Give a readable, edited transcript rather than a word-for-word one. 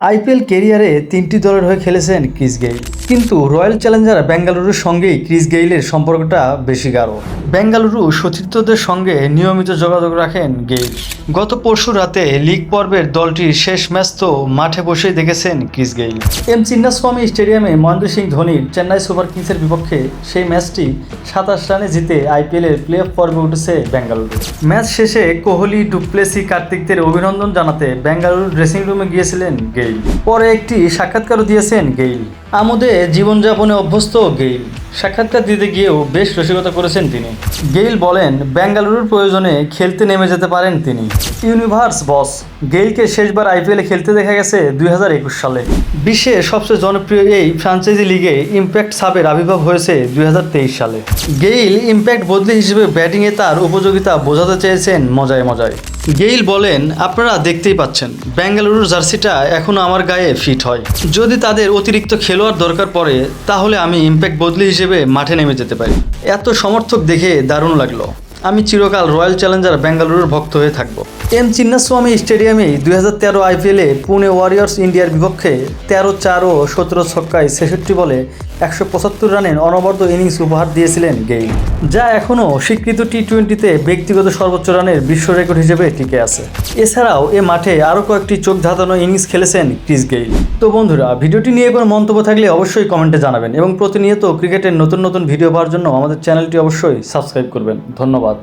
IPL ক্যারিয়ারে ৩টি দলের হয়ে খেলেছেন ক্রিস গেইল, কিন্তু রয়্যাল চ্যালেঞ্জার বেঙ্গালুরুর সঙ্গেই ক্রিস গেইলের সম্পর্কটা বেশি গাঢ়। বেঙ্গালুরু সতীর্থদের সঙ্গে নিয়মিত যোগাযোগ রাখেন গেইল। গত পরশু রাতে লিগ পর্বের দলটির শেষ ম্যাচ তো মাঠে বসেই দেখেছেন ক্রিস গেইল। এম চিন্নাস্বামী স্টেডিয়ামে মহেন্দ্র সিং ধোনির চেন্নাই সুপার কিংসের বিপক্ষে সেই ম্যাচটি ২৭ রানে জিতে আইপিএলের প্লে অফ পর্বে উঠেছে বেঙ্গালুরু। ম্যাচ শেষে কোহলি, ডুপ্লেসি, কার্তিকদের অভিনন্দন জানাতে বেঙ্গালুরুর ড্রেসিং রুমে গিয়েছিলেন গেইল। পরে একটি সাক্ষাৎকারও দিয়েছেন গেইল। আমোদে জীবনযাপনে অভ্যস্ত গেইল। সাক্ষাৎকার দিতে গিয়েও বেশ রসিকতা করেছেন তিনি। গেইল বলেন, বেঙ্গালুরুর প্রয়োজনে খেলতে নেমে যেতে পারেন তিনি। ইউনিভার্স বস গেইলকে শেষবার আইপিএলে খেলতে দেখা গেছে ২০২১ সালে। বিশ্বের সবচেয়ে জনপ্রিয় এই ফ্র্যাঞ্চাইজি লিগে ইম্প্যাক্ট সাবের আবির্ভাব হয়েছে ২০২৩ সালে। গেইল ইম্প্যাক্ট বদলি হিসেবে ব্যাটিংয়ে তার উপযোগিতা বোঝাতে চেয়েছেন মজায় মজায়। গেইল বলেন, আপনারা দেখতেই পাচ্ছেন বেঙ্গালুরুর জার্সিটা এখনও আমার গায়ে ফিট হয়। যদি তাদের অতিরিক্ত খেলোয়াড় দরকার পড়ে তাহলে আমি ইম্প্যাক্ট বদলি হিসেবে মাঠে নেমে যেতে পারি। এত সমর্থক দেখে দারুণ লাগলো। আমি চিরকাল রয়্যাল চ্যালেঞ্জার বেঙ্গালুরুর ভক্ত হয়ে থাকবো। এম চিন্নাস্বামী স্টেডিয়ামে ২০১৩ আইপিএলে পুনে ওয়ারিয়র্স ইন্ডিয়ার বিপক্ষে ১৩-৪ ও ১৭ ছক্কায় ৬৬ বলে ১৭৫ রানের অনবদ্য ইনিংস উপহার দিয়েছিলেন গেইল, যা এখনও স্বীকৃত টি-20তে ব্যক্তিগত সর্বোচ্চ রানের বিশ্ব রেকর্ড হিসেবে টিকে আছে। এছাড়াও এ মাঠে আরও কয়েকটি চোখ ধাঁধানো ইনিংস খেলেছেন ক্রিস গেইল। তো বন্ধুরা, ভিডিওটি নিয়ে কোনো মন্তব্য থাকলে অবশ্যই কমেন্টে জানাবেন এবং প্রতিনিয়ত ক্রিকেটের নতুন নতুন ভিডিও পাওয়ার জন্য আমাদের চ্যানেলটি অবশ্যই সাবস্ক্রাইব করবেন। ধন্যবাদ।